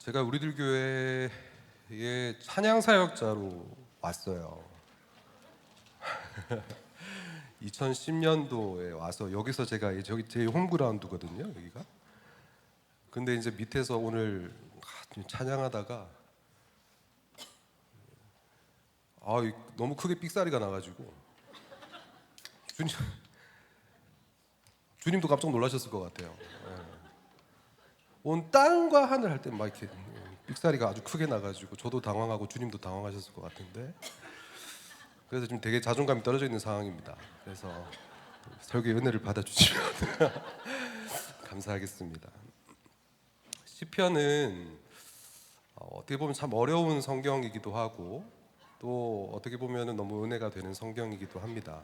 제가 우리들 교회에 찬양 사역자로 왔어요. 2010년도에 와서 여기서 제가 저기 제 홈그라운드거든요, 여기가. 근데 이제 밑에서 오늘 찬양하다가 너무 크게 삑사리가 나가지고 주님도 깜짝 놀라셨을 것 같아요. 온 땅과 하늘 할 때 막 이렇게 삑사리가 아주 크게 나가지고 저도 당황하고 주님도 당황하셨을 것 같은데, 그래서 지금 되게 자존감이 떨어져 있는 상황입니다. 그래서 설교의 은혜를 받아주시면 감사하겠습니다. 시편은 어떻게 보면 참 어려운 성경이기도 하고 또 어떻게 보면 너무 은혜가 되는 성경이기도 합니다.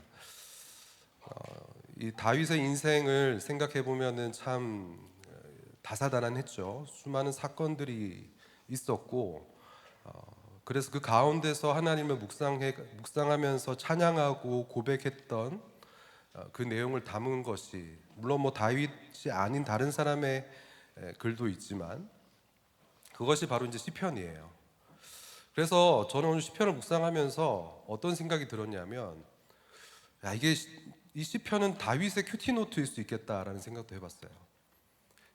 이 다윗의 인생을 생각해 보면은 참 다사다난했죠. 수많은 사건들이 있었고, 그래서 그 가운데서 하나님을 묵상하면서 찬양하고 고백했던 그 내용을 담은 것이, 물론 뭐 다윗이 아닌 다른 사람의 글도 있지만 그것이 바로 이제 시편이에요. 그래서 저는 오늘 시편을 묵상하면서 어떤 생각이 들었냐면, 이 시편은 다윗의 큐티노트일 수 있겠다라는 생각도 해봤어요.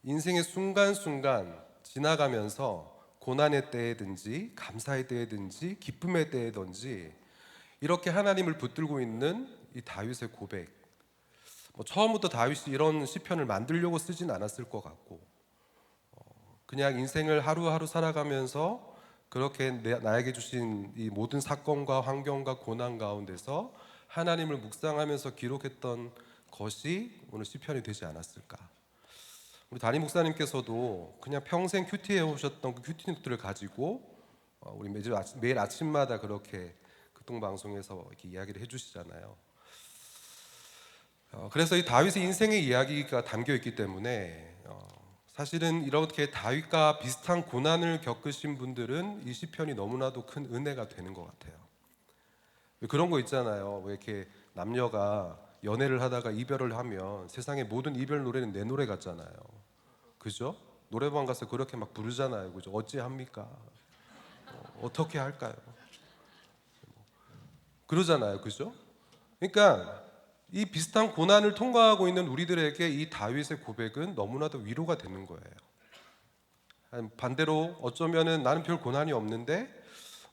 인생의 순간순간 지나가면서 고난의 때에든지 감사의 때에든지 기쁨의 때에든지 이렇게 하나님을 붙들고 있는 이 다윗의 고백, 처음부터 다윗이 이런 시편을 만들려고 쓰진 않았을 것 같고, 그냥 인생을 하루하루 살아가면서 그렇게 나에게 주신 이 모든 사건과 환경과 고난 가운데서 하나님을 묵상하면서 기록했던 것이 오늘 시편이 되지 않았을까. 우리 담임 목사님께서도 그냥 평생 큐티해 오셨던 그 큐티노트를 가지고 우리 매일 아침마다 그렇게 극동방송에서 이렇게 이야기를 해주시잖아요. 그래서 이 다윗의 인생의 이야기가 담겨 있기 때문에 사실은 이렇게 다윗과 비슷한 고난을 겪으신 분들은 이 시편이 너무나도 큰 은혜가 되는 것 같아요. 그런 거 있잖아요. 왜 이렇게 남녀가 연애를 하다가 이별을 하면 세상의 모든 이별 노래는 내 노래 같잖아요. 그죠? 노래방 가서 그렇게 막 부르잖아요. 그죠? 어찌합니까? 어떻게 할까요? 그러잖아요. 그죠? 그러니까 이 비슷한 고난을 통과하고 있는 우리들에게 이 다윗의 고백은 너무나도 위로가 되는 거예요. 반대로 어쩌면은 나는 별 고난이 없는데,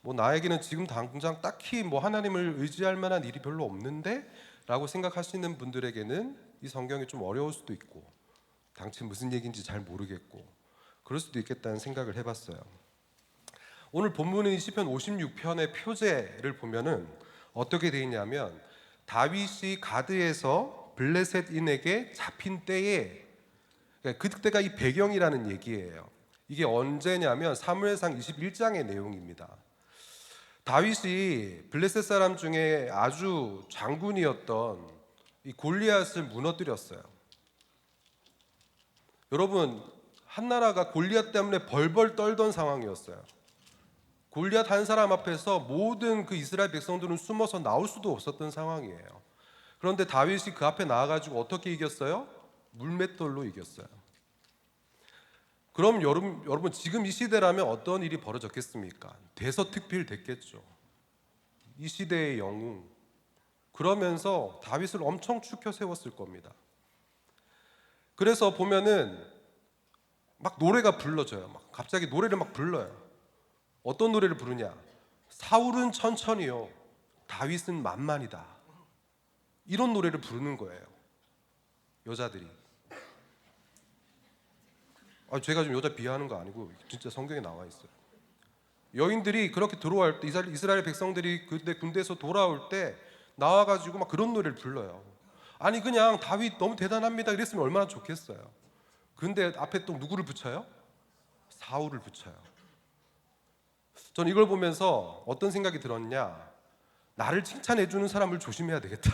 나에게는 지금 당장 딱히 하나님을 의지할 만한 일이 별로 없는데 라고 생각하시는 분들에게는 이 성경이 좀 어려울 수도 있고, 당최 무슨 얘기인지 잘 모르겠고 그럴 수도 있겠다는 생각을 해봤어요. 오늘 본문은 이 시편 56편의 표제를 보면은 어떻게 되어 있냐면, 다윗이 가드에서 블레셋인에게 잡힌 때에, 그때가 이 배경이라는 얘기예요. 이게 언제냐면 사무엘상 21장의 내용입니다. 다윗이 블레셋 사람 중에 아주 장군이었던 이 골리앗을 무너뜨렸어요. 여러분, 한 나라가 골리앗 때문에 벌벌 떨던 상황이었어요. 골리앗 한 사람 앞에서 모든 그 이스라엘 백성들은 숨어서 나올 수도 없었던 상황이에요. 그런데 다윗이 그 앞에 나와가지고 어떻게 이겼어요? 물맷돌로 이겼어요. 그럼 여러분 지금 이 시대라면 어떤 일이 벌어졌겠습니까? 대서특필됐겠죠. 이 시대의 영웅, 그러면서 다윗을 엄청 추켜 세웠을 겁니다. 그래서 보면은 막 노래가 불러져요. 막 갑자기 노래를 막 불러요. 어떤 노래를 부르냐? 사울은 천천히요, 다윗은 만만이다. 이런 노래를 부르는 거예요, 여자들이. 제가 좀 여자 비하하는 거 아니고 진짜 성경에 나와 있어요. 여인들이 그렇게 들어올 때, 이스라엘 백성들이 그때 군대에서 돌아올 때 나와가지고 막 그런 노래를 불러요. 아니 그냥 다윗 너무 대단합니다 이랬으면 얼마나 좋겠어요. 근데 앞에 또 누구를 붙여요? 사울을 붙여요. 전 이걸 보면서 어떤 생각이 들었냐, 나를 칭찬해주는 사람을 조심해야 되겠다.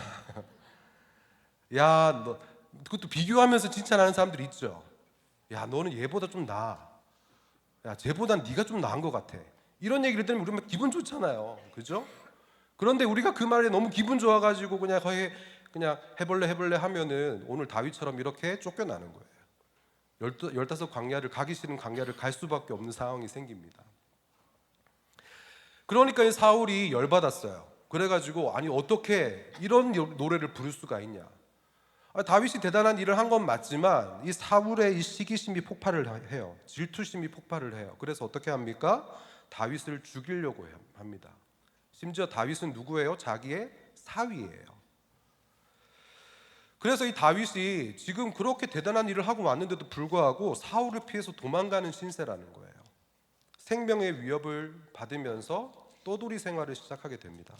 야, 너 그것도 비교하면서 칭찬하는 사람들이 있죠. 야, 너는 얘보다 좀 나아. 야, 쟤보단 네가 좀 나은 것 같아. 이런 얘기를 들으면 우리는 기분 좋잖아요. 그죠? 그런데 우리가 그 말에 너무 기분 좋아가지고 그냥 해볼래 하면은 오늘 다윗처럼 이렇게 쫓겨나는 거예요. 15 광야를 가기 싫은 광야를 갈 수밖에 없는 상황이 생깁니다. 그러니까 이 사울이 열받았어요. 그래가지고 아니 어떻게 이런 노래를 부를 수가 있냐. 다윗이 대단한 일을 한 건 맞지만 이 사울의 이 시기심이 폭발을 해요. 질투심이 폭발을 해요. 그래서 어떻게 합니까? 다윗을 죽이려고 합니다. 심지어 다윗은 누구예요? 자기의 사위예요. 그래서 이 다윗이 지금 그렇게 대단한 일을 하고 왔는데도 불구하고 사울을 피해서 도망가는 신세라는 거예요. 생명의 위협을 받으면서 떠돌이 생활을 시작하게 됩니다.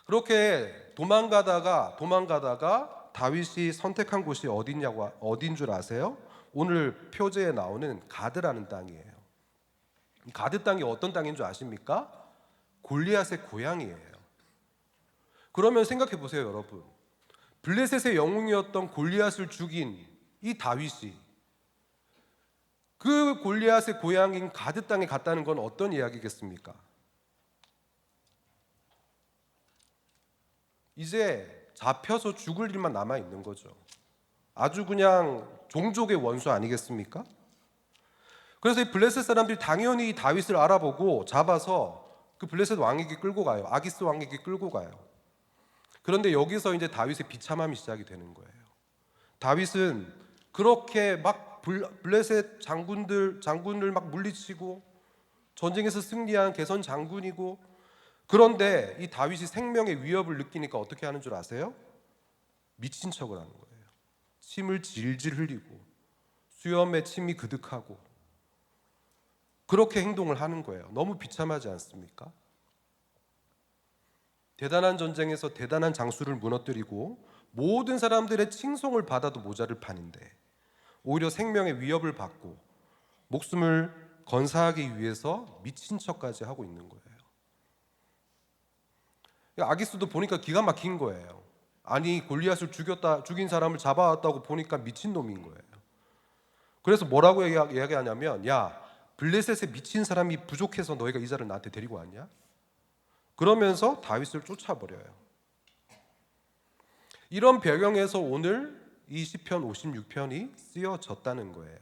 그렇게 도망가다가 다윗이 선택한 곳이 어딘 줄 아세요? 오늘 표제에 나오는 가드라는 땅이에요. 가드 땅이 어떤 땅인 줄 아십니까? 골리앗의 고향이에요. 그러면 생각해 보세요, 여러분. 블레셋의 영웅이었던 골리앗을 죽인 이 다윗이 그 골리앗의 고향인 가드 땅에 갔다는 건 어떤 이야기겠습니까? 이제 잡혀서 죽을 일만 남아 있는 거죠. 아주 그냥 종족의 원수 아니겠습니까? 그래서 이 블레셋 사람들이 당연히 다윗을 알아보고 잡아서 그 블레셋 왕에게 끌고 가요. 아기스 왕에게 끌고 가요. 그런데 여기서 이제 다윗의 비참함이 시작이 되는 거예요. 다윗은 그렇게 막 블레셋 장군을 막 물리치고 전쟁에서 승리한 개선 장군이고, 그런데 이 다윗이 생명의 위협을 느끼니까 어떻게 하는 줄 아세요? 미친 척을 하는 거예요. 침을 질질 흘리고 수염에 침이 그득하고 그렇게 행동을 하는 거예요. 너무 비참하지 않습니까? 대단한 전쟁에서 대단한 장수를 무너뜨리고 모든 사람들의 칭송을 받아도 모자를 파는데 오히려 생명의 위협을 받고 목숨을 건사하기 위해서 미친 척까지 하고 있는 거예요. 아기스도 보니까 기가 막힌 거예요. 아니 골리앗을 죽인 사람을 잡아왔다고 보니까 미친놈인 거예요. 그래서 뭐라고 이야기하냐면, 야, 블레셋에 미친 사람이 부족해서 너희가 이 자를 나한테 데리고 왔냐? 그러면서 다윗을 쫓아버려요. 이런 배경에서 오늘 이 시편 56편이 쓰여졌다는 거예요.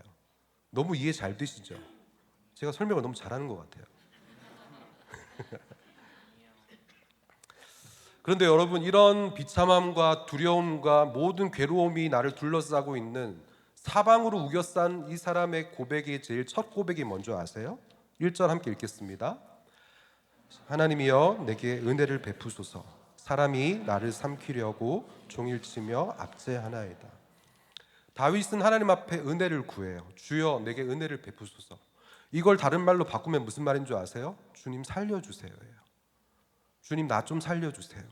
너무 이해 잘 되시죠? 제가 설명을 너무 잘하는 것 같아요. 그런데 여러분, 이런 비참함과 두려움과 모든 괴로움이 나를 둘러싸고 있는 사방으로 우겨싼 이 사람의 고백이 제일 첫 고백이 뭔지 아세요? 1절 함께 읽겠습니다. 하나님이여 내게 은혜를 베푸소서. 사람이 나를 삼키려고 종일치며 압제하나이다. 다윗은 하나님 앞에 은혜를 구해요. 주여 내게 은혜를 베푸소서. 이걸 다른 말로 바꾸면 무슨 말인 줄 아세요? 주님 살려주세요. 주님 나 좀 살려주세요.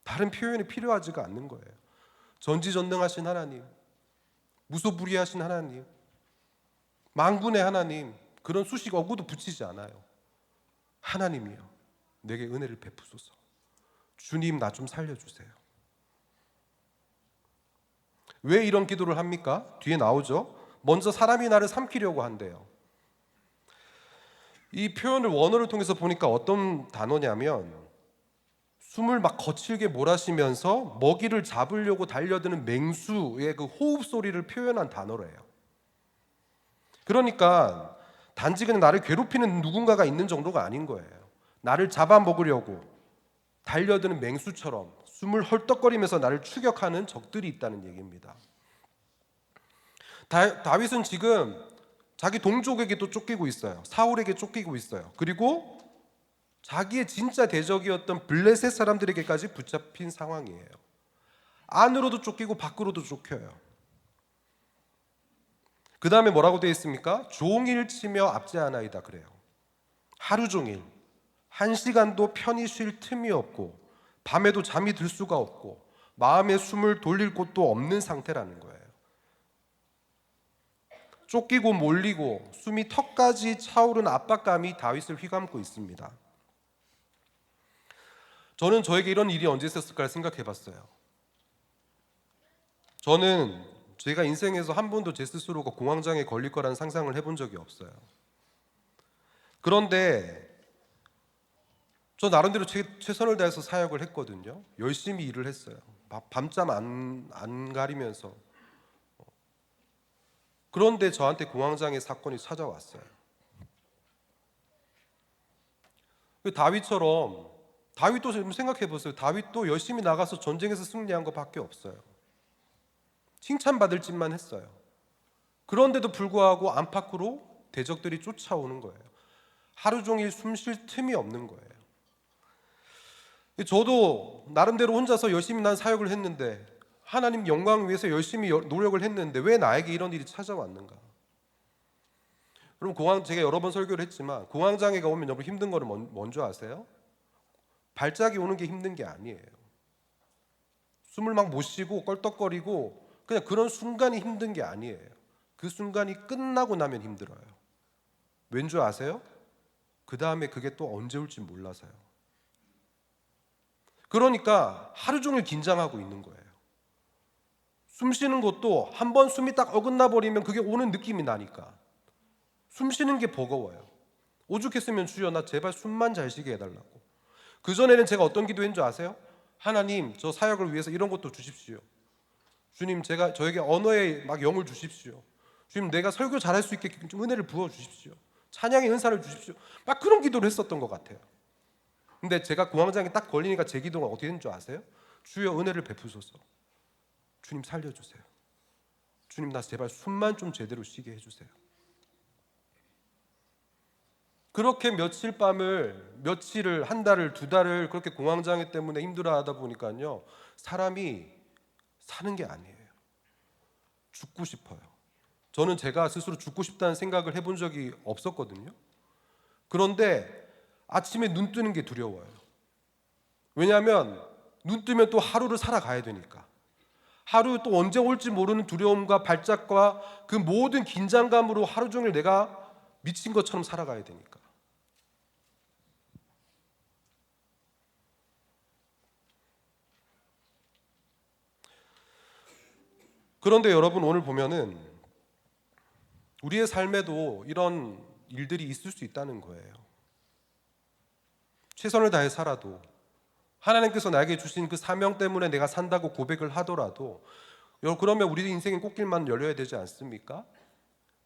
다른 표현이 필요하지가 않는 거예요. 전지전능하신 하나님, 무소불위하신 하나님, 만군의 하나님, 그런 수식 어구도 붙이지 않아요. 하나님이여 내게 은혜를 베푸소서. 주님 나 좀 살려주세요. 왜 이런 기도를 합니까? 뒤에 나오죠. 먼저 사람이 나를 삼키려고 한대요. 이 표현을 원어를 통해서 보니까 어떤 단어냐면 숨을 막 거칠게 몰아쉬면서 먹이를 잡으려고 달려드는 맹수의 그 호흡 소리를 표현한 단어래요. 그러니까 단지 그냥 나를 괴롭히는 누군가가 있는 정도가 아닌 거예요. 나를 잡아먹으려고 달려드는 맹수처럼 숨을 헐떡거리면서 나를 추격하는 적들이 있다는 얘기입니다. 다윗은 지금 자기 동족에게도 쫓기고 있어요. 사울에게 쫓기고 있어요. 그리고 자기의 진짜 대적이었던 블레셋 사람들에게까지 붙잡힌 상황이에요. 안으로도 쫓기고 밖으로도 쫓겨요. 그 다음에 뭐라고 되어 있습니까? 종일 치며 압제하나이다 그래요. 하루 종일 1시간도 편히 쉴 틈이 없고 밤에도 잠이 들 수가 없고 마음의 숨을 돌릴 곳도 없는 상태라는 거예요. 쫓기고 몰리고 숨이 턱까지 차오른 압박감이 다윗을 휘감고 있습니다. 저는 저에게 이런 일이 언제 있었을까 생각해 봤어요. 저는 제가 인생에서 한 번도 제 스스로가 공황장애에 걸릴 거라는 상상을 해본 적이 없어요. 그런데 저 나름대로 최선을 다해서 사역을 했거든요. 열심히 일을 했어요. 밤잠 안 가리면서 그런데 저한테 공황장애 사건이 찾아왔어요. 다윗처럼, 다윗도 좀 생각해 보세요. 다윗도 열심히 나가서 전쟁에서 승리한 것밖에 없어요. 칭찬받을 짓만 했어요. 그런데도 불구하고 안팎으로 대적들이 쫓아오는 거예요. 하루 종일 숨 쉴 틈이 없는 거예요. 저도 나름대로 혼자서 열심히 난 사역을 했는데, 하나님 영광을 위해서 열심히 노력을 했는데 왜 나에게 이런 일이 찾아왔는가? 그럼 제가 여러 번 설교를 했지만 공황장애가 오면 여러분 힘든 거를 뭔지 아세요? 발작이 오는 게 힘든 게 아니에요. 숨을 막 못 쉬고 껄떡거리고 그냥 그런 순간이 힘든 게 아니에요. 그 순간이 끝나고 나면 힘들어요. 왠 줄 아세요? 그 다음에 그게 또 언제 올지 몰라서요. 그러니까 하루 종일 긴장하고 있는 거예요. 숨 쉬는 것도 한 번 숨이 딱 어긋나 버리면 그게 오는 느낌이 나니까 숨 쉬는 게 버거워요. 오죽했으면 주여 나 제발 숨만 잘 쉬게 해달라고. 그전에는 제가 어떤 기도했는 줄 아세요? 하나님 저 사역을 위해서 이런 것도 주십시오. 주님 저에게 언어의 막 영을 주십시오. 주님 내가 설교 잘할 수 있게 좀 은혜를 부어 주십시오. 찬양의 은사를 주십시오. 막 그런 기도를 했었던 것 같아요. 근데 제가 공황장애 딱 걸리니까 제 기도가 어떻게 되는 줄 아세요? 주여 은혜를 베푸소서. 주님 살려주세요. 주님 나 제발 숨만 좀 제대로 쉬게 해주세요. 그렇게 며칠을 한 달을 두 달을 그렇게 공황장애 때문에 힘들어하다 보니까요 사람이 사는 게 아니에요. 죽고 싶어요. 저는 제가 스스로 죽고 싶다는 생각을 해본 적이 없었거든요. 그런데 아침에 눈 뜨는 게 두려워요. 왜냐하면 눈 뜨면 또 하루를 살아가야 되니까. 하루 또 언제 올지 모르는 두려움과 발작과 그 모든 긴장감으로 하루 종일 내가 미친 것처럼 살아가야 되니까. 그런데 여러분 오늘 보면은 우리의 삶에도 이런 일들이 있을 수 있다는 거예요. 최선을 다해 살아도 하나님께서 나에게 주신 그 사명 때문에 내가 산다고 고백을 하더라도 그러면 우리 인생의 꽃길만 열려야 되지 않습니까?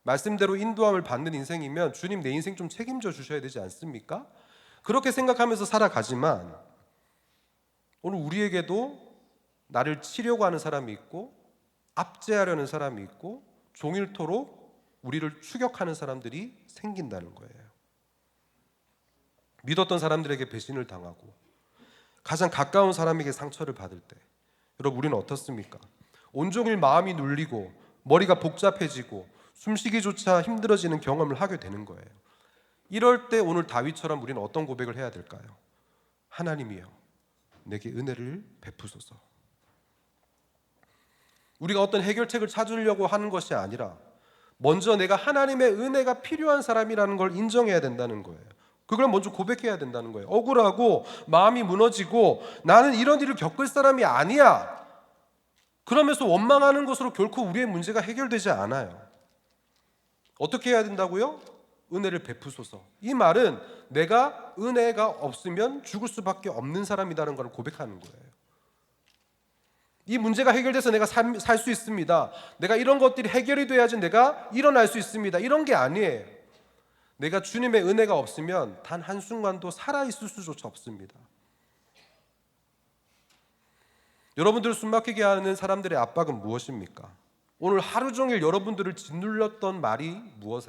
말씀대로 인도함을 받는 인생이면 주님 내 인생 좀 책임져 주셔야 되지 않습니까? 그렇게 생각하면서 살아가지만 오늘 우리에게도 나를 치려고 하는 사람이 있고 압제하려는 사람이 있고 종일토록 우리를 추격하는 사람들이 생긴다는 거예요. 믿었던 사람들에게 배신을 당하고 가장 가까운 사람에게 상처를 받을 때 여러분 우리는 어떻습니까? 온종일 마음이 눌리고 머리가 복잡해지고 숨쉬기조차 힘들어지는 경험을 하게 되는 거예요. 이럴 때 오늘 다윗처럼 우리는 어떤 고백을 해야 될까요? 하나님이여 내게 은혜를 베푸소서. 우리가 어떤 해결책을 찾으려고 하는 것이 아니라 먼저 내가 하나님의 은혜가 필요한 사람이라는 걸 인정해야 된다는 거예요. 그걸 먼저 고백해야 된다는 거예요. 억울하고 마음이 무너지고 나는 이런 일을 겪을 사람이 아니야. 그러면서 원망하는 것으로 결코 우리의 문제가 해결되지 않아요. 어떻게 해야 된다고요? 은혜를 베푸소서. 이 말은 내가 은혜가 없으면 죽을 수밖에 없는 사람이라는 걸 고백하는 거예요. 이 문제가 해결돼서 내가 살 수 있습니다. 내가 이런 것들이 해결이 돼야지 내가 일어날 수 있습니다. 이런 게 아니에요. 내가 주님의 은혜가 없으면 단 한순간도 살아있을 수조차 없습니다. 여러분들을 숨막히게 하는 사람들의 압박은 무엇입니까? 오늘 하루 종일 여러분들을 짓눌렸던 말이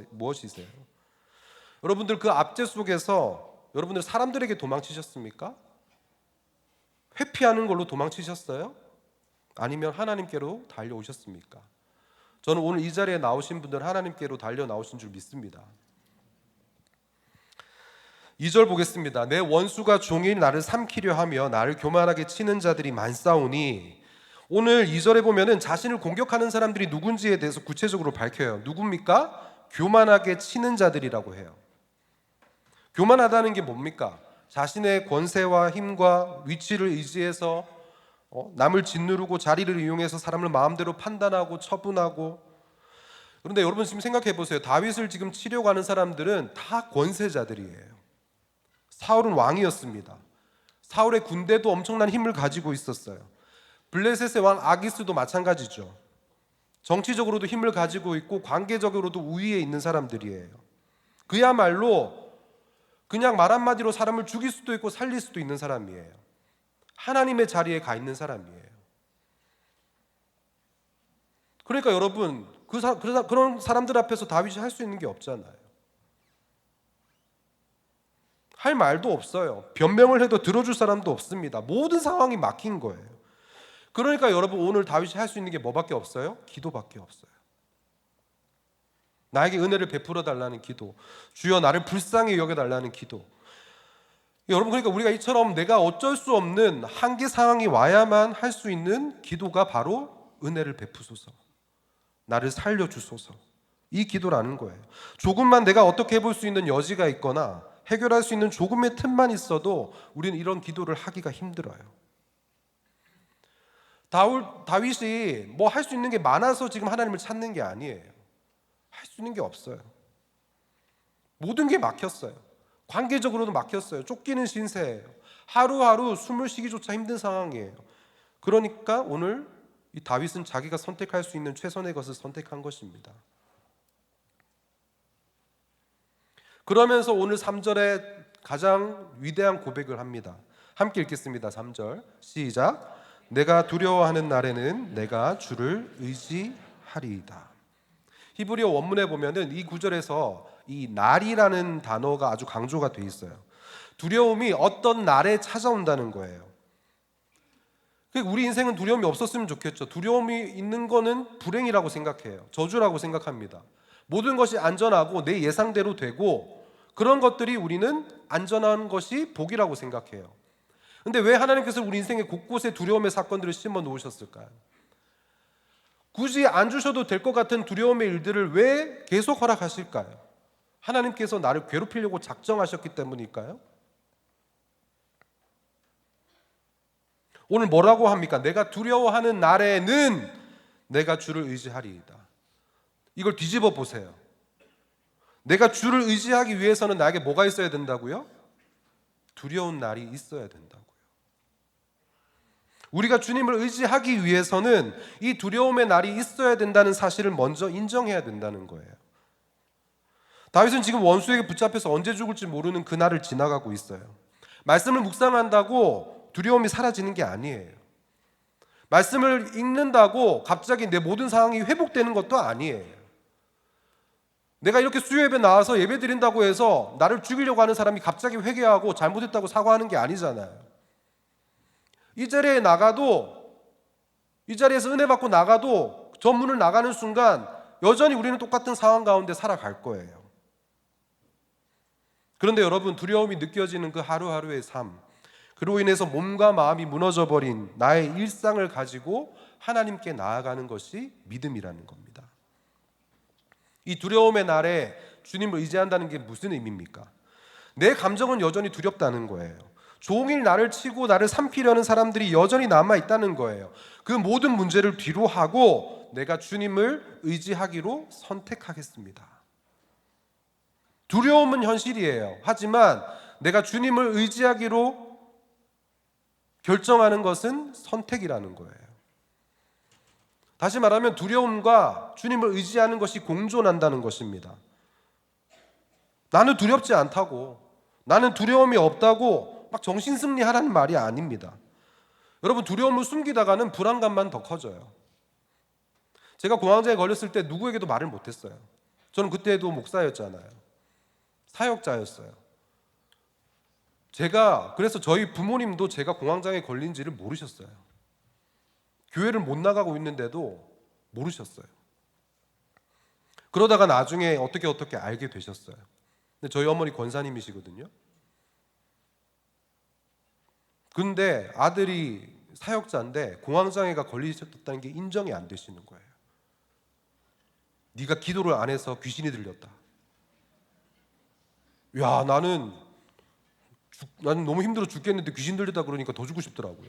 무엇이세요? 여러분들 그 압제 속에서 여러분들 사람들에게 도망치셨습니까? 회피하는 걸로 도망치셨어요? 아니면 하나님께로 달려오셨습니까? 저는 오늘 이 자리에 나오신 분들 하나님께로 달려 나오신 줄 믿습니다. 2절 보겠습니다. 내 원수가 종일 나를 삼키려 하며 나를 교만하게 치는 자들이 많사오니. 오늘 2절에 보면은 자신을 공격하는 사람들이 누군지에 대해서 구체적으로 밝혀요. 누굽니까? 교만하게 치는 자들이라고 해요. 교만하다는 게 뭡니까? 자신의 권세와 힘과 위치를 의지해서 남을 짓누르고 자리를 이용해서 사람을 마음대로 판단하고 처분하고. 그런데 여러분 지금 생각해 보세요. 다윗을 지금 치려고 하는 사람들은 다 권세자들이에요. 사울은 왕이었습니다. 사울의 군대도 엄청난 힘을 가지고 있었어요. 블레셋의 왕 아기스도 마찬가지죠. 정치적으로도 힘을 가지고 있고 관계적으로도 우위에 있는 사람들이에요. 그야말로 그냥 말 한마디로 사람을 죽일 수도 있고 살릴 수도 있는 사람이에요. 하나님의 자리에 가 있는 사람이에요. 그러니까 여러분, 그런 사람들 앞에서 다윗이 할 수 있는 게 없잖아요. 할 말도 없어요. 변명을 해도 들어줄 사람도 없습니다. 모든 상황이 막힌 거예요. 그러니까 여러분, 오늘 다윗이 할 수 있는 게 뭐밖에 없어요? 기도밖에 없어요. 나에게 은혜를 베풀어 달라는 기도, 주여 나를 불쌍히 여겨달라는 기도. 여러분, 그러니까 우리가 이처럼 내가 어쩔 수 없는 한계 상황이 와야만 할 수 있는 기도가 바로 은혜를 베푸소서, 나를 살려주소서, 이 기도라는 거예요. 조금만 내가 어떻게 해볼 수 있는 여지가 있거나 해결할 수 있는 조금의 틈만 있어도 우리는 이런 기도를 하기가 힘들어요. 다윗이 뭐 할 수 있는 게 많아서 지금 하나님을 찾는 게 아니에요. 할 수 있는 게 없어요. 모든 게 막혔어요. 관계적으로도 막혔어요. 쫓기는 신세예요. 하루하루 숨을 쉬기조차 힘든 상황이에요. 그러니까 오늘 이 다윗은 자기가 선택할 수 있는 최선의 것을 선택한 것입니다. 그러면서 오늘 3절에 가장 위대한 고백을 합니다. 함께 읽겠습니다. 3절 시작. 내가 두려워하는 날에는 내가 주를 의지하리이다. 히브리어 원문에 보면은 이 구절에서 이 날이라는 단어가 아주 강조가 돼 있어요. 두려움이 어떤 날에 찾아온다는 거예요. 우리 인생은 두려움이 없었으면 좋겠죠. 두려움이 있는 거는 불행이라고 생각해요. 저주라고 생각합니다. 모든 것이 안전하고 내 예상대로 되고 그런 것들이 우리는 안전한 것이 복이라고 생각해요. 근데 왜 하나님께서 우리 인생의 곳곳에 두려움의 사건들을 심어 놓으셨을까요? 굳이 안 주셔도 될 것 같은 두려움의 일들을 왜 계속 허락하실까요? 하나님께서 나를 괴롭히려고 작정하셨기 때문일까요? 오늘 뭐라고 합니까? 내가 두려워하는 날에는 내가 주를 의지하리이다. 이걸 뒤집어 보세요. 내가 주를 의지하기 위해서는 나에게 뭐가 있어야 된다고요? 두려운 날이 있어야 된다고요. 우리가 주님을 의지하기 위해서는 이 두려움의 날이 있어야 된다는 사실을 먼저 인정해야 된다는 거예요. 다윗은 지금 원수에게 붙잡혀서 언제 죽을지 모르는 그 날을 지나가고 있어요. 말씀을 묵상한다고 두려움이 사라지는 게 아니에요. 말씀을 읽는다고 갑자기 내 모든 상황이 회복되는 것도 아니에요. 내가 이렇게 수요 예배 나와서 예배 드린다고 해서 나를 죽이려고 하는 사람이 갑자기 회개하고 잘못했다고 사과하는 게 아니잖아요. 이 자리에 나가도, 이 자리에서 은혜 받고 나가도 저 문을 나가는 순간 여전히 우리는 똑같은 상황 가운데 살아갈 거예요. 그런데 여러분, 두려움이 느껴지는 그 하루하루의 삶, 그로 인해서 몸과 마음이 무너져버린 나의 일상을 가지고 하나님께 나아가는 것이 믿음이라는 겁니다. 이 두려움의 날에 주님을 의지한다는 게 무슨 의미입니까? 내 감정은 여전히 두렵다는 거예요. 종일 나를 치고 나를 삼키려는 사람들이 여전히 남아있다는 거예요. 그 모든 문제를 뒤로 하고 내가 주님을 의지하기로 선택하겠습니다. 두려움은 현실이에요. 하지만 내가 주님을 의지하기로 결정하는 것은 선택이라는 거예요. 다시 말하면 두려움과 주님을 의지하는 것이 공존한다는 것입니다. 나는 두렵지 않다고, 나는 두려움이 없다고 막 정신승리하라는 말이 아닙니다. 여러분, 두려움을 숨기다가는 불안감만 더 커져요. 제가 공황장애 걸렸을 때 누구에게도 말을 못했어요. 저는 그때도 목사였잖아요. 사역자였어요. 그래서 저희 부모님도 제가 공황장애 걸린지를 모르셨어요. 교회를 못 나가고 있는데도 모르셨어요. 그러다가 나중에 어떻게 알게 되셨어요. 근데 저희 어머니 권사님이시거든요. 근데 아들이 사역자인데 공황장애가 걸리셨다는 게 인정이 안 되시는 거예요. 네가 기도를 안 해서 귀신이 들렸다. 야, 나는 너무 힘들어 죽겠는데 귀신 들렸다 그러니까 더 죽고 싶더라고요.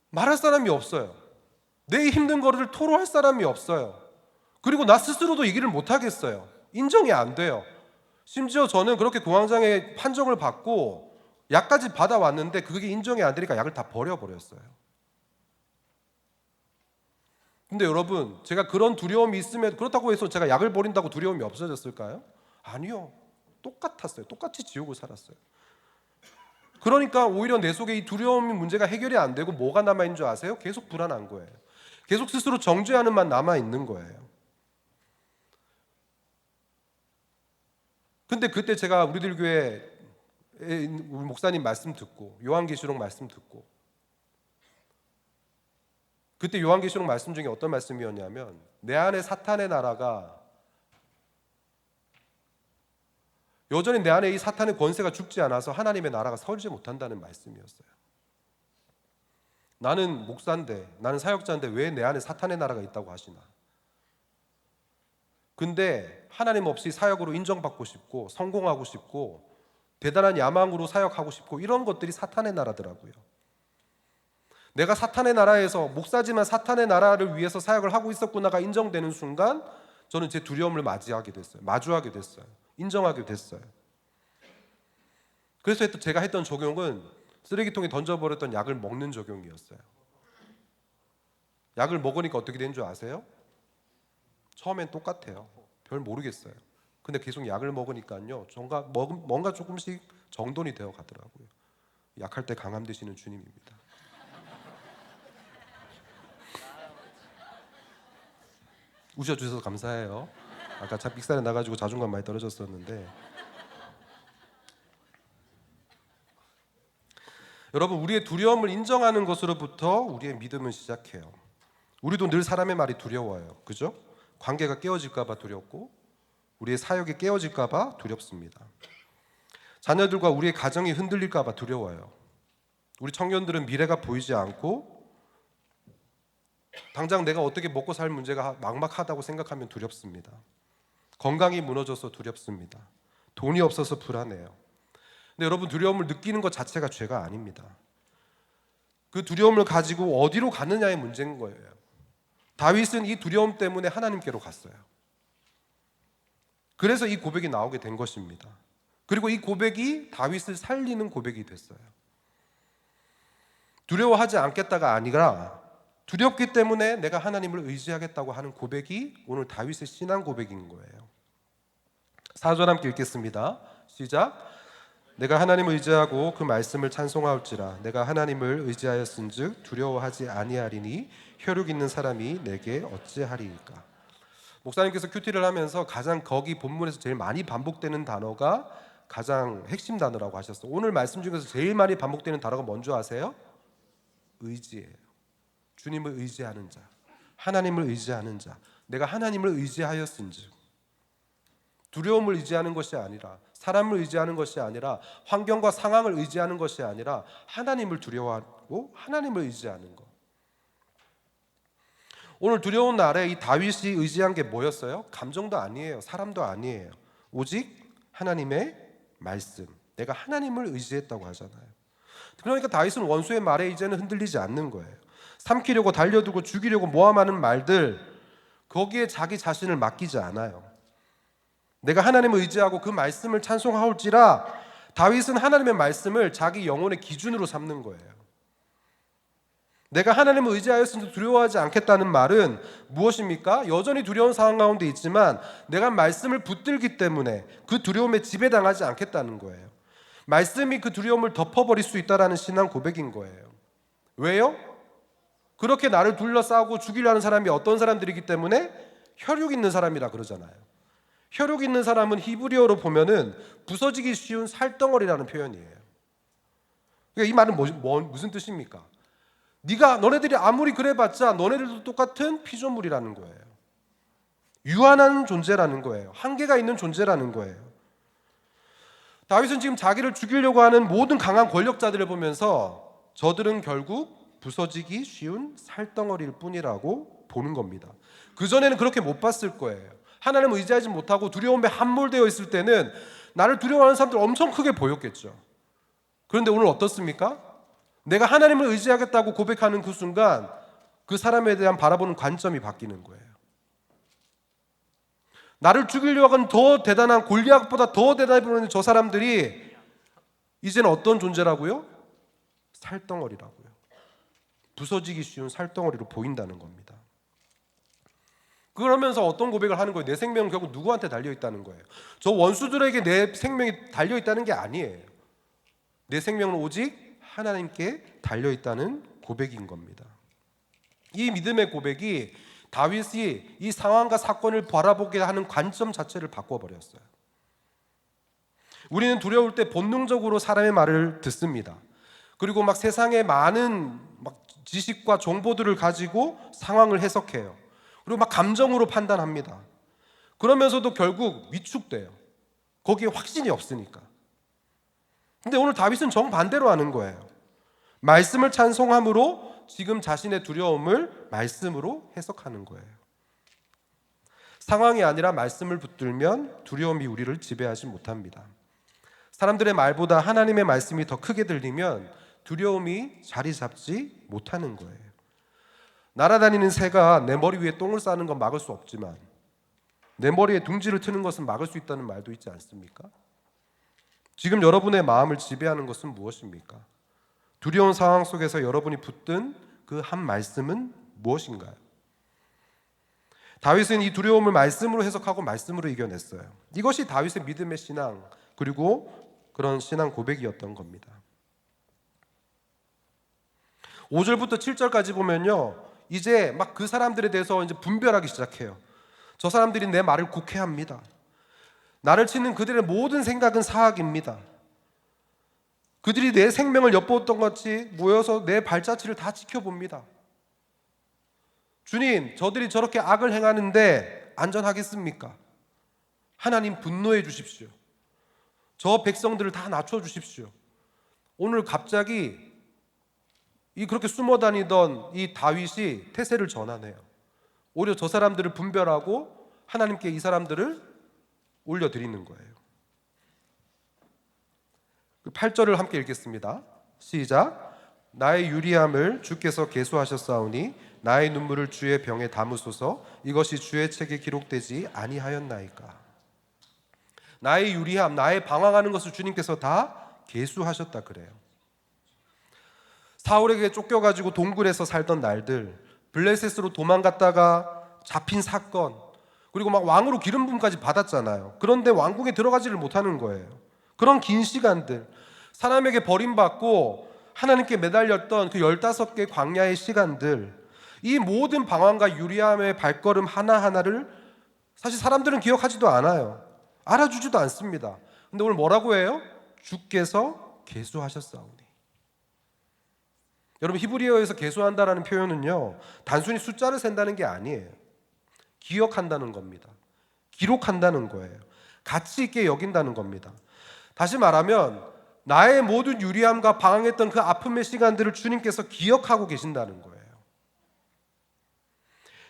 말할 사람이 없어요. 내 힘든 거를 토로할 사람이 없어요. 그리고 나 스스로도 얘기를 못 하겠어요. 인정이 안 돼요. 심지어 저는 그렇게 공황장애 판정을 받고 약까지 받아왔는데 그게 인정이 안 되니까 약을 다 버려버렸어요. 근데 여러분, 제가 그런 두려움이 있으면 그렇다고 해서 제가 약을 버린다고 두려움이 없어졌을까요? 아니요. 똑같았어요. 똑같이 지옥을 살았어요. 그러니까 오히려 내 속에 이 두려움이 문제가 해결이 안 되고 뭐가 남아있는 줄 아세요? 계속 불안한 거예요. 계속 스스로 정죄하는 만 남아있는 거예요. 근데 그때 제가 우리들 교회 우리 목사님 말씀 듣고 요한계시록 말씀 듣고 그때 요한계시록 말씀 중에 어떤 말씀이었냐면 내 안에 사탄의 나라가 여전히 내 안에 이 사탄의 권세가 죽지 않아서 하나님의 나라가 서지 못한다는 말씀이었어요. 나는 목사인데 나는 사역자인데 왜 내 안에 사탄의 나라가 있다고 하시나. 근데 하나님 없이 사역으로 인정받고 싶고 성공하고 싶고 대단한 야망으로 사역하고 싶고 이런 것들이 사탄의 나라더라고요. 내가 사탄의 나라에서 목사지만 사탄의 나라를 위해서 사역을 하고 있었구나가 인정되는 순간 저는 제 두려움을 마주하게 됐어요. 인정하게 됐어요. 그래서 제가 했던 적용은 쓰레기통에 던져버렸던 약을 먹는 적용이었어요. 약을 먹으니까 어떻게 되는 줄 아세요? 처음엔 똑같아요. 별 모르겠어요. 근데 계속 약을 먹으니까요 뭔가 조금씩 정돈이 되어 가더라고요. 약할 때 강함 되시는 주님입니다. 우셔주셔서 감사해요. 아까 참 삑살이 나가지고 자존감 많이 떨어졌었는데 여러분, 우리의 두려움을 인정하는 것으로부터 우리의 믿음은 시작해요. 우리도 늘 사람의 말이 두려워요. 그죠? 관계가 깨어질까 봐 두렵고 우리의 사역이 깨어질까 봐 두렵습니다. 자녀들과 우리의 가정이 흔들릴까 봐 두려워요. 우리 청년들은 미래가 보이지 않고 당장 내가 어떻게 먹고 살 문제가 막막하다고 생각하면 두렵습니다. 건강이 무너져서 두렵습니다. 돈이 없어서 불안해요. 근데 여러분, 두려움을 느끼는 것 자체가 죄가 아닙니다. 그 두려움을 가지고 어디로 가느냐의 문제인 거예요. 다윗은 이 두려움 때문에 하나님께로 갔어요. 그래서 이 고백이 나오게 된 것입니다. 그리고 이 고백이 다윗을 살리는 고백이 됐어요. 두려워하지 않겠다가 아니라 두렵기 때문에 내가 하나님을 의지하겠다고 하는 고백이 오늘 다윗의 신앙 고백인 거예요. 4절 함께 읽겠습니다. 시작. 내가 하나님을 의지하고 그 말씀을 찬송하올지라. 내가 하나님을 의지하였은즉 두려워하지 아니하리니 혈육 있는 사람이 내게 어찌하리이까. 목사님께서 큐티를 하면서 가장 거기 본문에서 제일 많이 반복되는 단어가 가장 핵심 단어라고 하셨어요. 오늘 말씀 중에서 제일 많이 반복되는 단어가 뭔지 아세요? 의지예요. 주님을 의지하는 자, 하나님을 의지하는 자. 내가 하나님을 의지하였은즉. 두려움을 의지하는 것이 아니라 사람을 의지하는 것이 아니라 환경과 상황을 의지하는 것이 아니라 하나님을 두려워하고 하나님을 의지하는 것. 오늘 두려운 날에 이 다윗이 의지한 게 뭐였어요? 감정도 아니에요. 사람도 아니에요. 오직 하나님의 말씀. 내가 하나님을 의지했다고 하잖아요. 그러니까 다윗은 원수의 말에 이제는 흔들리지 않는 거예요. 삼키려고 달려들고 죽이려고 모함하는 말들, 거기에 자기 자신을 맡기지 않아요. 내가 하나님을 의지하고 그 말씀을 찬송하올지라. 다윗은 하나님의 말씀을 자기 영혼의 기준으로 삼는 거예요. 내가 하나님을 의지하였으니 두려워하지 않겠다는 말은 무엇입니까? 여전히 두려운 상황 가운데 있지만 내가 말씀을 붙들기 때문에 그 두려움에 지배당하지 않겠다는 거예요. 말씀이 그 두려움을 덮어버릴 수 있다는 신앙 고백인 거예요. 왜요? 그렇게 나를 둘러싸고 죽이려는 사람이 어떤 사람들이기 때문에 혈육 있는 사람이라 그러잖아요. 혈육 있는 사람은 히브리어로 보면은 부서지기 쉬운 살덩어리라는 표현이에요. 그러니까 이 말은 무슨 뜻입니까? 너네들이 아무리 그래봤자 너네들도 똑같은 피조물이라는 거예요. 유한한 존재라는 거예요. 한계가 있는 존재라는 거예요. 다윗은 지금 자기를 죽이려고 하는 모든 강한 권력자들을 보면서 저들은 결국 부서지기 쉬운 살덩어리일 뿐이라고 보는 겁니다. 그전에는 그렇게 못 봤을 거예요. 하나님을 의지하지 못하고 두려움에 함몰되어 있을 때는 나를 두려워하는 사람들 엄청 크게 보였겠죠. 그런데 오늘 어떻습니까? 내가 하나님을 의지하겠다고 고백하는 그 순간 그 사람에 대한 바라보는 관점이 바뀌는 거예요. 나를 죽이려고 하는 더 대단한 골리앗보다 더 대단해 보이는 저 사람들이 이제는 어떤 존재라고요? 살덩어리라고요. 부서지기 쉬운 살덩어리로 보인다는 겁니다. 그러면서 어떤 고백을 하는 거예요? 내 생명은 결국 누구한테 달려있다는 거예요? 저 원수들에게 내 생명이 달려있다는 게 아니에요. 내 생명은 오직 하나님께 달려있다는 고백인 겁니다. 이 믿음의 고백이 다윗이 이 상황과 사건을 바라보게 하는 관점 자체를 바꿔버렸어요. 우리는 두려울 때 본능적으로 사람의 말을 듣습니다. 그리고 막 세상의 많은 지식과 정보들을 가지고 상황을 해석해요. 그리고 막 감정으로 판단합니다. 그러면서도 결국 위축돼요. 거기에 확신이 없으니까. 근데 오늘 다윗은 정반대로 하는 거예요. 말씀을 찬송함으로 지금 자신의 두려움을 말씀으로 해석하는 거예요. 상황이 아니라 말씀을 붙들면 두려움이 우리를 지배하지 못합니다. 사람들의 말보다 하나님의 말씀이 더 크게 들리면 두려움이 자리 잡지 못하는 거예요. 날아다니는 새가 내 머리 위에 똥을 싸는 건 막을 수 없지만 내 머리에 둥지를 트는 것은 막을 수 있다는 말도 있지 않습니까? 지금 여러분의 마음을 지배하는 것은 무엇입니까? 두려운 상황 속에서 여러분이 붙든 그 한 말씀은 무엇인가요? 다윗은 이 두려움을 말씀으로 해석하고 말씀으로 이겨냈어요. 이것이 다윗의 믿음의 신앙 그리고 그런 신앙 고백이었던 겁니다. 5절부터 7절까지 보면요, 이제 막 그 사람들에 대해서 이제 분별하기 시작해요. 저 사람들이 내 말을 곡해합니다. 나를 치는 그들의 모든 생각은 사악입니다. 그들이 내 생명을 엿보았던 것 같이 모여서 내 발자취를 다 지켜봅니다. 주님, 저들이 저렇게 악을 행하는데 안전하겠습니까? 하나님 분노해 주십시오. 저 백성들을 다 낮춰 주십시오. 오늘 갑자기 이 그렇게 숨어 다니던 이 다윗이 태세를 전환해요. 오히려 저 사람들을 분별하고 하나님께 이 사람들을 올려드리는 거예요. 8절을 함께 읽겠습니다. 시작. 나의 유리함을 주께서 계수하셨사오니 나의 눈물을 주의 병에 담으소서. 이것이 주의 책에 기록되지 아니하였나이까. 나의 유리함, 나의 방황하는 것을 주님께서 다 계수하셨다 그래요. 사울에게 쫓겨가지고 동굴에서 살던 날들, 블레셋으로 도망갔다가 잡힌 사건, 그리고 막 왕으로 기름 부음까지 받았잖아요. 그런데 왕궁에 들어가지를 못하는 거예요. 그런 긴 시간들, 사람에게 버림받고 하나님께 매달렸던 그 15개 광야의 시간들, 이 모든 방황과 유리함의 발걸음 하나하나를 사실 사람들은 기억하지도 않아요. 알아주지도 않습니다. 근데 오늘 뭐라고 해요? 주께서 계수하셨사오니. 여러분, 히브리어에서 계수한다라는 표현은요, 단순히 숫자를 센다는 게 아니에요. 기억한다는 겁니다. 기록한다는 거예요. 가치 있게 여긴다는 겁니다. 다시 말하면 나의 모든 유리함과 방황했던 그 아픔의 시간들을 주님께서 기억하고 계신다는 거예요.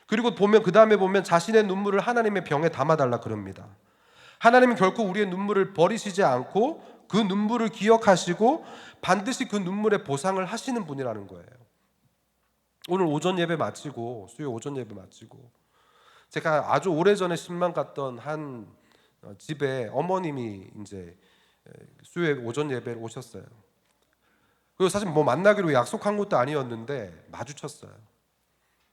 그리고 그 다음에 보면 자신의 눈물을 하나님의 병에 담아달라 그럽니다. 하나님은 결코 우리의 눈물을 버리시지 않고 그 눈물을 기억하시고 반드시 그 눈물의 보상을 하시는 분이라는 거예요. 오늘 오전 예배 마치고, 수요 오전 예배 마치고, 제가 아주 오래전에 신방 갔던 한 집에 어머님이 이제 수요일 오전 예배를 오셨어요. 그리고 사실 뭐 만나기로 약속한 것도 아니었는데 마주쳤어요.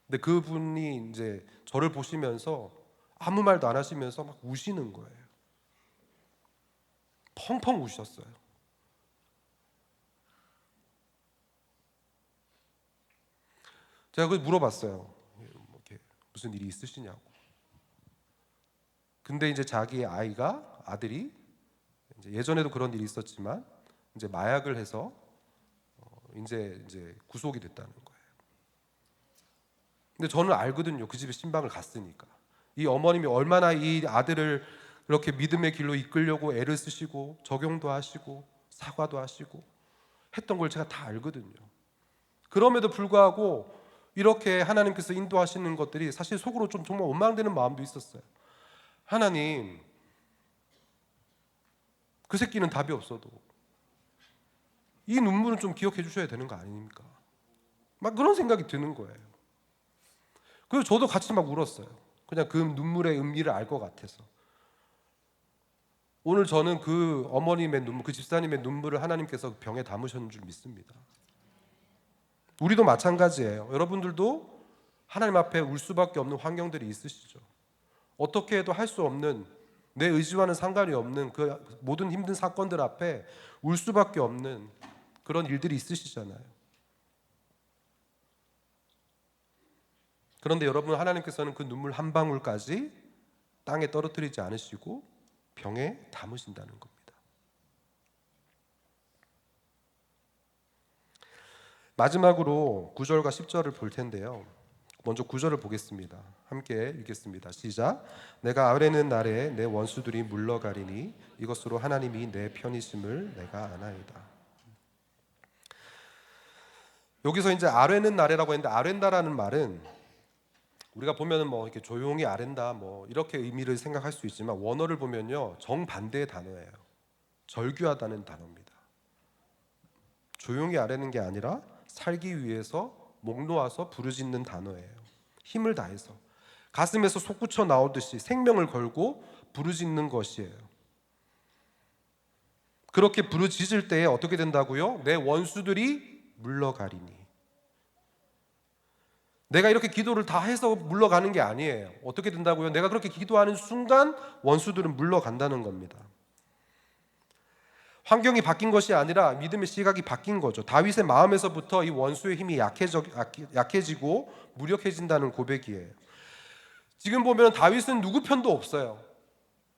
근데 그분이 이제 저를 보시면서 아무 말도 안 하시면서 막 우시는 거예요. 펑펑 우셨어요. 제가 그걸 물어봤어요. 무슨 일이 있으시냐고. 근데 이제 자기 아들이 이제 예전에도 그런 일이 있었지만 이제 마약을 해서 이제 구속이 됐다는 거예요. 근데 저는 알거든요. 그 집에 신방을 갔으니까. 이 어머님이 얼마나 이 아들을 그렇게 믿음의 길로 이끌려고 애를 쓰시고 적용도 하시고 사과도 하시고 했던 걸 제가 다 알거든요. 그럼에도 불구하고 이렇게 하나님께서 인도하시는 것들이 사실 속으로 좀 정말 원망되는 마음도 있었어요. 하나님, 그 새끼는 답이 없어도 이 눈물은 좀 기억해 주셔야 되는 거 아닙니까? 막 그런 생각이 드는 거예요. 그래서 저도 같이 막 울었어요. 그냥 그 눈물의 의미를 알 것 같아서. 오늘 저는 그 어머님의 눈물, 그 집사님의 눈물을 하나님께서 병에 담으셨는 줄 믿습니다. 우리도 마찬가지예요. 여러분들도 하나님 앞에 울 수밖에 없는 환경들이 있으시죠. 어떻게 해도 할 수 없는, 내 의지와는 상관이 없는 그 모든 힘든 사건들 앞에 울 수밖에 없는 그런 일들이 있으시잖아요. 그런데 여러분, 하나님께서는 그 눈물 한 방울까지 땅에 떨어뜨리지 않으시고 병에 담으신다는 겁니다. 마지막으로 9절과 10절을 볼 텐데요. 먼저 9절을 보겠습니다. 함께 읽겠습니다. 시작. 내가 아뢰는 날에 내 원수들이 물러가리니 이것으로 하나님이 내 편이심을 내가 아나이다. 여기서 이제 아뢰는 날에라고 했는데, 아뢰다라는 말은 우리가 보면은 뭐 이렇게 조용히 아랜다 뭐 이렇게 의미를 생각할 수 있지만, 원어를 보면요 정반대의 단어예요. 절규하다는 단어입니다. 조용히 아뢰는 게 아니라 살기 위해서 목 놓아서 부르짖는 단어예요. 힘을 다해서 가슴에서 솟구쳐 나오듯이 생명을 걸고 부르짖는 것이에요. 그렇게 부르짖을 때에 어떻게 된다고요? 내 원수들이 물러가리니. 내가 이렇게 기도를 다 해서 물러가는 게 아니에요. 어떻게 된다고요? 내가 그렇게 기도하는 순간 원수들은 물러간다는 겁니다. 환경이 바뀐 것이 아니라 믿음의 시각이 바뀐 거죠. 다윗의 마음에서부터 이 원수의 힘이 약해지고 무력해진다는 고백이에요. 지금 보면 다윗은 누구 편도 없어요.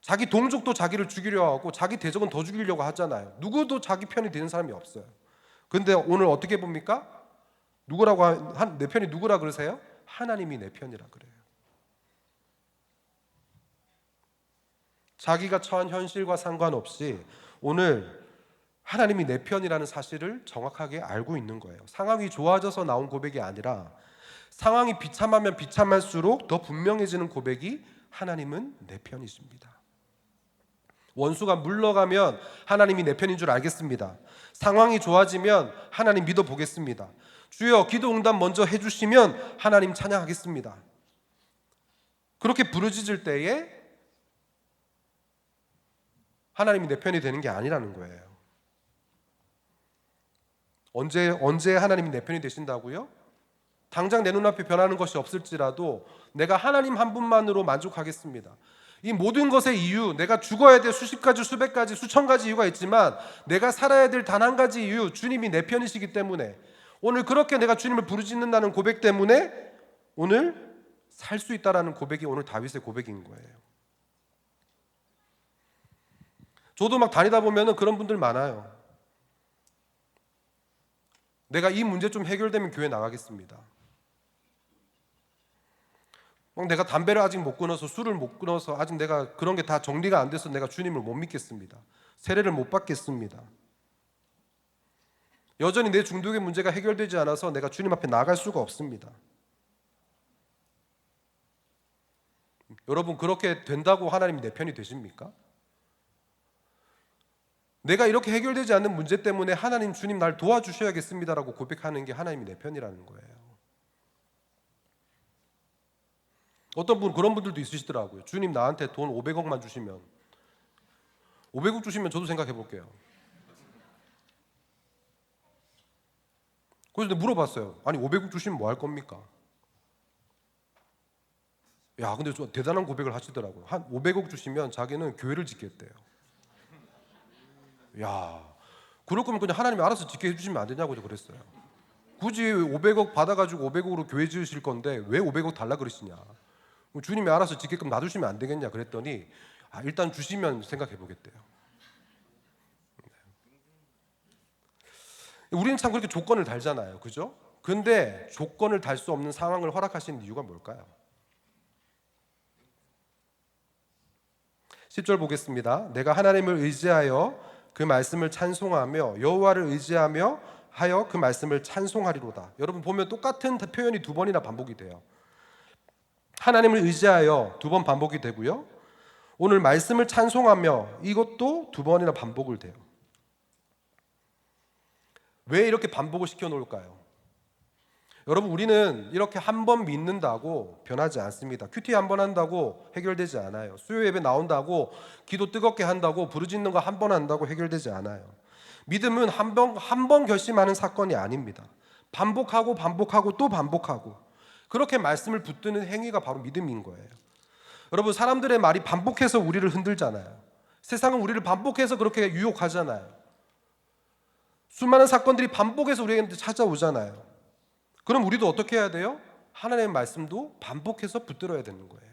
자기 동족도 자기를 죽이려 하고 자기 대적은 더 죽이려고 하잖아요. 누구도 자기 편이 되는 사람이 없어요. 그런데 오늘 어떻게 봅니까? 내 편이 누구라 그러세요? 하나님이 내 편이라 그래요. 자기가 처한 현실과 상관없이 오늘 하나님이 내 편이라는 사실을 정확하게 알고 있는 거예요. 상황이 좋아져서 나온 고백이 아니라 상황이 비참하면 비참할수록 더 분명해지는 고백이 하나님은 내 편이십니다. 원수가 물러가면 하나님이 내 편인 줄 알겠습니다. 상황이 좋아지면 하나님 믿어보겠습니다. 주여 기도 응답 먼저 해주시면 하나님 찬양하겠습니다. 그렇게 부르짖을 때에 하나님이 내 편이 되는 게 아니라는 거예요. 언제 하나님이 내 편이 되신다고요? 당장 내 눈앞에 변하는 것이 없을지라도 내가 하나님 한 분만으로 만족하겠습니다. 이 모든 것의 이유, 내가 죽어야 될 수십 가지, 수백 가지, 수천 가지 이유가 있지만 내가 살아야 될 단 한 가지 이유, 주님이 내 편이시기 때문에, 오늘 그렇게 내가 주님을 부르짖는다는 고백 때문에 오늘 살 수 있다라는 고백이 오늘 다윗의 고백인 거예요. 저도 막 다니다 보면 그런 분들 많아요. 내가 이 문제 좀 해결되면 교회 나가겠습니다. 내가 담배를 아직 못 끊어서, 술을 못 끊어서, 아직 내가 그런 게 다 정리가 안 돼서 내가 주님을 못 믿겠습니다. 세례를 못 받겠습니다. 여전히 내 중독의 문제가 해결되지 않아서 내가 주님 앞에 나갈 수가 없습니다. 여러분, 그렇게 된다고 하나님이 내 편이 되십니까? 내가 이렇게 해결되지 않는 문제 때문에 하나님, 주님 날 도와주셔야겠습니다라고 고백하는 게 하나님이 내 편이라는 거예요. 어떤 분 그런 분들도 있으시더라고요. 주님 나한테 돈 500억만 주시면, 500억 주시면 저도 생각해 볼게요. 그래서 물어봤어요. 아니 500억 주시면 뭐 할 겁니까? 야, 근데 좀 대단한 고백을 하시더라고요. 한 500억 주시면 자기는 교회를 짓겠대요. 야, 그럴 거면 그냥 하나님이 알아서 짓게 해주시면 안 되냐고 그랬어요. 굳이 500억 받아가지고 500억으로 교회 지으실 건데 왜 500억 달라 그러시냐? 주님이 알아서 짓게끔 놔두시면 안 되겠냐 그랬더니 일단 주시면 생각해 보겠대요. 우리는 참 그렇게 조건을 달잖아요, 그죠? 근데 조건을 달 수 없는 상황을 허락하시는 이유가 뭘까요? 10절 보겠습니다. 내가 하나님을 의지하여 그 말씀을 찬송하며 여호와를 의지하며 하여 그 말씀을 찬송하리로다. 여러분 보면 똑같은 표현이 두 번이나 반복이 돼요. 하나님을 의지하여 두 번 반복이 되고요, 오늘 말씀을 찬송하며 이것도 두 번이나 반복을 돼요. 왜 이렇게 반복을 시켜 놓을까요? 여러분, 우리는 이렇게 한 번 믿는다고 변하지 않습니다. 큐티 한 번 한다고 해결되지 않아요. 수요 예배 나온다고, 기도 뜨겁게 한다고, 부르짖는 거 한 번 한다고 해결되지 않아요. 믿음은 한 번 결심하는 사건이 아닙니다. 반복하고 반복하고 또 반복하고, 그렇게 말씀을 붙드는 행위가 바로 믿음인 거예요. 여러분, 사람들의 말이 반복해서 우리를 흔들잖아요. 세상은 우리를 반복해서 그렇게 유혹하잖아요. 수많은 사건들이 반복해서 우리한테 찾아오잖아요. 그럼 우리도 어떻게 해야 돼요? 하나님의 말씀도 반복해서 붙들어야 되는 거예요.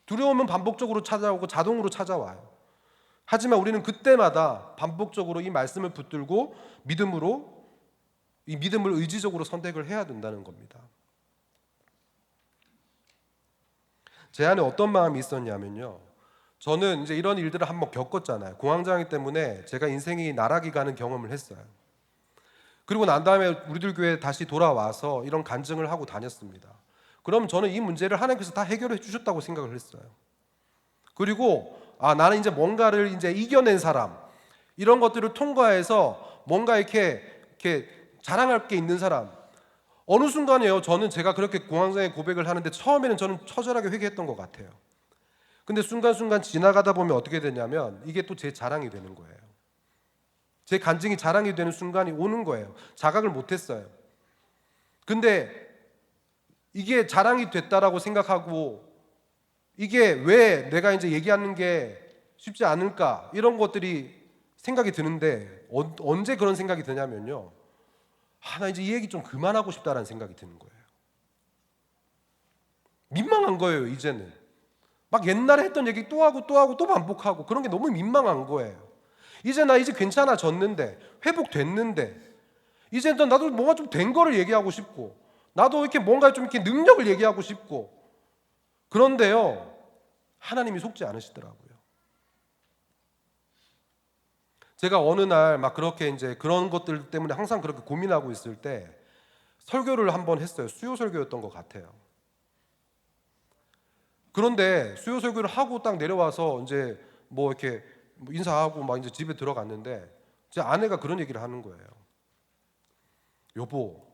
두려움은 반복적으로 찾아오고 자동으로 찾아와요. 하지만 우리는 그때마다 반복적으로 이 말씀을 붙들고 이 믿음을 의지적으로 선택을 해야 된다는 겁니다. 제 안에 어떤 마음이 있었냐면요, 저는 이제 이런 일들을 한번 겪었잖아요. 공황장애 때문에 제가 인생이 나락이 가는 경험을 했어요. 그리고 난 다음에 우리들 교회에 다시 돌아와서 이런 간증을 하고 다녔습니다. 그럼 저는 이 문제를 하나님께서 다 해결해 주셨다고 생각을 했어요. 그리고 나는 이제 뭔가를 이제 이겨낸 사람, 이런 것들을 통과해서 뭔가 이렇게 자랑할 게 있는 사람. 어느 순간에요, 저는 제가 그렇게 공황장애 고백을 하는데 처음에는 저는 처절하게 회개했던 것 같아요. 근데 순간순간 지나가다 보면 어떻게 되냐면 이게 또 제 자랑이 되는 거예요. 제 간증이 자랑이 되는 순간이 오는 거예요. 자각을 못했어요. 근데 이게 자랑이 됐다라고 생각하고, 이게 왜 내가 이제 얘기하는 게 쉽지 않을까, 이런 것들이 생각이 드는데, 언제 그런 생각이 드냐면요, 나 이제 이 얘기 좀 그만하고 싶다라는 생각이 드는 거예요. 민망한 거예요. 이제는 막 옛날에 했던 얘기 또 하고 또 하고 또 반복하고, 그런 게 너무 민망한 거예요. 이제 괜찮아졌는데, 회복됐는데, 이제 나도 뭔가 좀 된 거를 얘기하고 싶고, 나도 이렇게 뭔가 좀 이렇게 능력을 얘기하고 싶고. 그런데요, 하나님이 속지 않으시더라고요. 제가 어느 날 막 그렇게 이제 그런 것들 때문에 항상 그렇게 고민하고 있을 때 설교를 한번 했어요. 수요 설교였던 것 같아요. 그런데 수요 설교를 하고 딱 내려와서 이제 뭐 이렇게 인사하고 막 이제 집에 들어갔는데, 제 아내가 그런 얘기를 하는 거예요. 여보,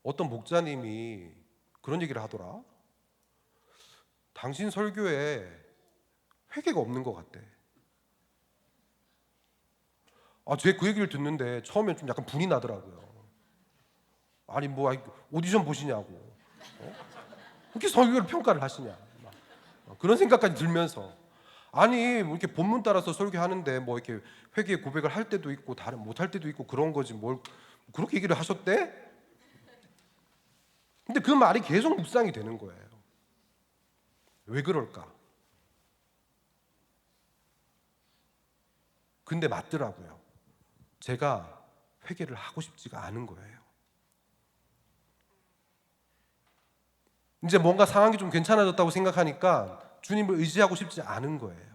어떤 목자님이 그런 얘기를 하더라. 당신 설교에 회개가 없는 것 같대. 제가 그 얘기를 듣는데 처음엔 좀 약간 분이 나더라고요. 아니 뭐 오디션 보시냐고, 그렇게 설교를 평가를 하시냐, 그런 생각까지 들면서, 아니 뭐 이렇게 본문 따라서 설교하는데 뭐 이렇게 회개 고백을 할 때도 있고 다른 못 할 때도 있고 그런 거지 뭘 그렇게 얘기를 하셨대? 근데 그 말이 계속 묵상이 되는 거예요. 왜 그럴까? 근데 맞더라고요. 제가 회개를 하고 싶지가 않은 거예요. 이제 뭔가 상황이 좀 괜찮아졌다고 생각하니까 주님을 의지하고 싶지 않은 거예요.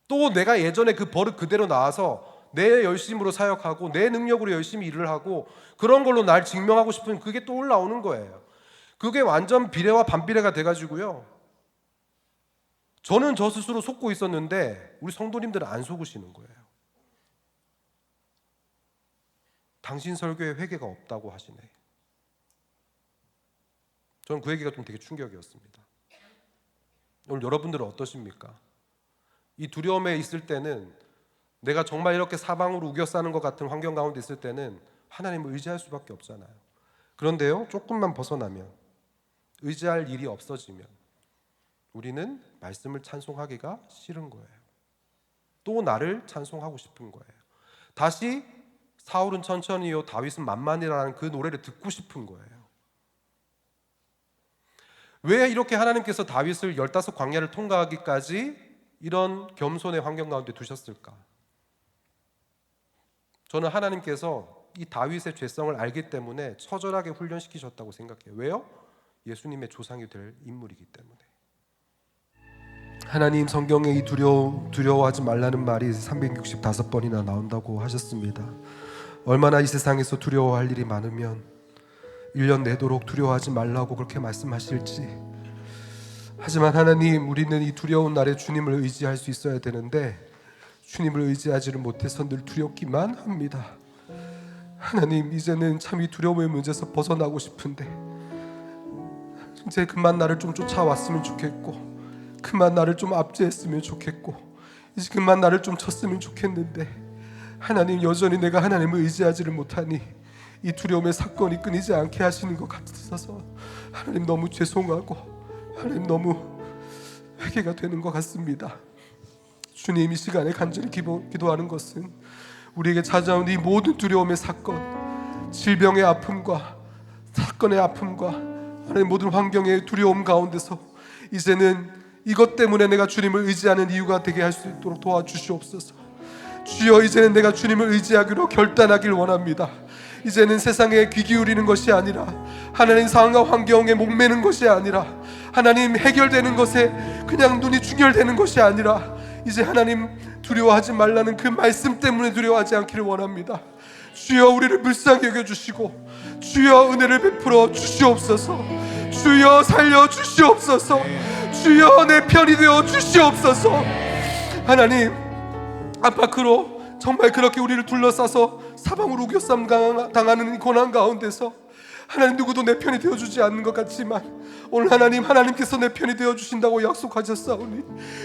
또 내가 예전에 그 버릇 그대로 나와서 내 열심으로 사역하고 내 능력으로 열심히 일을 하고 그런 걸로 날 증명하고 싶은 그게 또 올라오는 거예요. 그게 완전 비례와 반비례가 돼가지고요, 저는 저 스스로 속고 있었는데 우리 성도님들은 안 속으시는 거예요. 당신 설교에 회개가 없다고 하시네. 저는 그 얘기가 좀 되게 충격이었습니다. 오늘 여러분들은 어떠십니까? 이 두려움에 있을 때는, 내가 정말 이렇게 사방으로 우겨싸는 것 같은 환경 가운데 있을 때는 하나님을 의지할 수밖에 없잖아요. 그런데요, 조금만 벗어나면, 의지할 일이 없어지면 우리는 말씀을 찬송하기가 싫은 거예요. 또 나를 찬송하고 싶은 거예요. 다시 사울은 천천히요 다윗은 만만이라는 그 노래를 듣고 싶은 거예요. 왜 이렇게 하나님께서 다윗을 15 광야를 통과하기까지 이런 겸손의 환경 가운데 두셨을까? 저는 하나님께서 이 다윗의 죄성을 알기 때문에 처절하게 훈련시키셨다고 생각해요. 왜요? 예수님의 조상이 될 인물이기 때문에. 하나님, 성경에 이 두려워하지 말라는 말이 365번이나 나온다고 하셨습니다. 얼마나 이 세상에서 두려워할 일이 많으면 1년 내도록 두려워하지 말라고 그렇게 말씀하실지. 하지만 하나님, 우리는 이 두려운 날에 주님을 의지할 수 있어야 되는데 주님을 의지하지를 못해서 늘 두렵기만 합니다. 하나님, 이제는 참 이 두려움의 문제에서 벗어나고 싶은데 이제 그만 나를 좀 쫓아왔으면 좋겠고, 그만 나를 좀 압제했으면 좋겠고, 이제 그만 나를 좀 쳤으면 좋겠는데 하나님, 여전히 내가 하나님을 의지하지를 못하니 이 두려움의 사건이 끊이지 않게 하시는 것 같아서 하나님 너무 죄송하고 하나님 너무 회개가 되는 것 같습니다. 주님, 이 시간에 간절히 기도하는 것은 우리에게 찾아온 이 모든 두려움의 사건, 질병의 아픔과 사건의 아픔과 하나님 모든 환경의 두려움 가운데서 이제는 이것 때문에 내가 주님을 의지하는 이유가 되게 할 수 있도록 도와주시옵소서. 주여, 이제는 내가 주님을 의지하기로 결단하길 원합니다. 이제는 세상에 귀 기울이는 것이 아니라, 하나님 상황과 환경에 목매는 것이 아니라, 하나님 해결되는 것에 그냥 눈이 충혈되는 것이 아니라, 이제 하나님 두려워하지 말라는 그 말씀 때문에 두려워하지 않기를 원합니다. 주여, 우리를 불쌍히 여겨주시고 주여 은혜를 베풀어 주시옵소서. 주여 살려 주시옵소서. 주여 내 편이 되어 주시옵소서. 하나님, 안팎으로 정말 그렇게 우리를 둘러싸서 사방으로 우겨쌈 당하는 고난 가운데서 하나님, 누구도 내 편이 되어주지 않는 것 같지만 오늘 하나님께서 내 편이 되어주신다고 약속하셨사오니,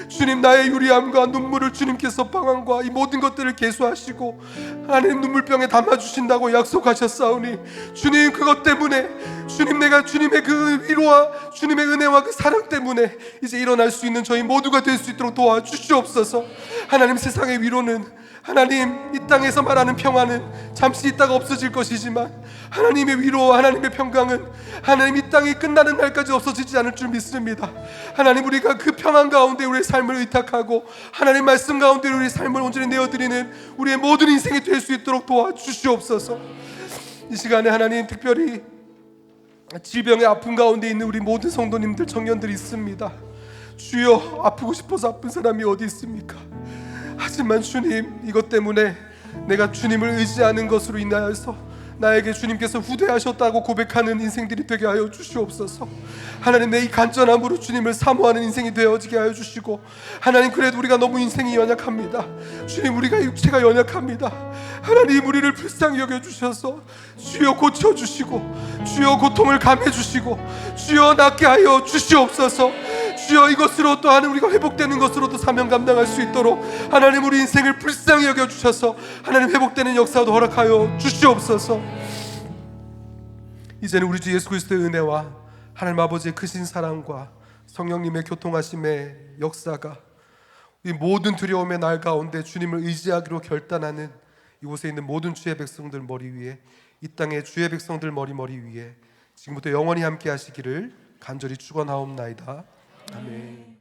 주님, 나의 유리함과 눈물을 주님께서 방황과 이 모든 것들을 계수하시고 하나님 눈물병에 담아주신다고 약속하셨사오니, 주님, 그것 때문에 주님, 내가 주님의 그 위로와 주님의 은혜와 그 사랑 때문에 이제 일어날 수 있는 저희 모두가 될 수 있도록 도와주시옵소서. 하나님, 세상의 위로는, 하나님 이 땅에서 말하는 평화는 잠시 있다가 없어질 것이지만 하나님의 위로와 하나님의 평강은 하나님 이 땅이 끝나는 날까지 없어지지 않을 줄 믿습니다. 하나님, 우리가 그 평안 가운데 우리의 삶을 의탁하고 하나님 말씀 가운데 우리의 삶을 온전히 내어드리는 우리의 모든 인생이 될 수 있도록 도와주시옵소서. 이 시간에 하나님, 특별히 질병의 아픔 가운데 있는 우리 모든 성도님들, 청년들이 있습니다. 주여, 아프고 싶어서 아픈 사람이 어디 있습니까? 하지만 주님, 이것 때문에 내가 주님을 의지하는 것으로 인하여서 나에게 주님께서 후대하셨다고 고백하는 인생들이 되게 하여 주시옵소서. 하나님, 내 이 간절함으로 주님을 사모하는 인생이 되어지게 하여 주시고, 하나님, 그래도 우리가 너무 인생이 연약합니다. 주님, 우리가 육체가 연약합니다. 하나님, 우리를 불쌍히 여겨주셔서 주여 고쳐주시고 주여 고통을 감해주시고 주여 낫게 하여 주시옵소서. 주여, 이것으로 또 하나님 우리가 회복되는 것으로도 사명 감당할 수 있도록 하나님 우리 인생을 불쌍히 여겨주셔서 하나님 회복되는 역사도 허락하여 주시옵소서. 이제는 우리 주 예수 그리스도의 은혜와 하나님 아버지의 크신 사랑과 성령님의 교통하심의 역사가 이 모든 두려움의 날 가운데 주님을 의지하기로 결단하는 이곳에 있는 모든 주의 백성들 머리 위에, 이 땅의 주의 백성들 머리 위에 지금부터 영원히 함께 하시기를 간절히 축원하옵나이다. 아멘.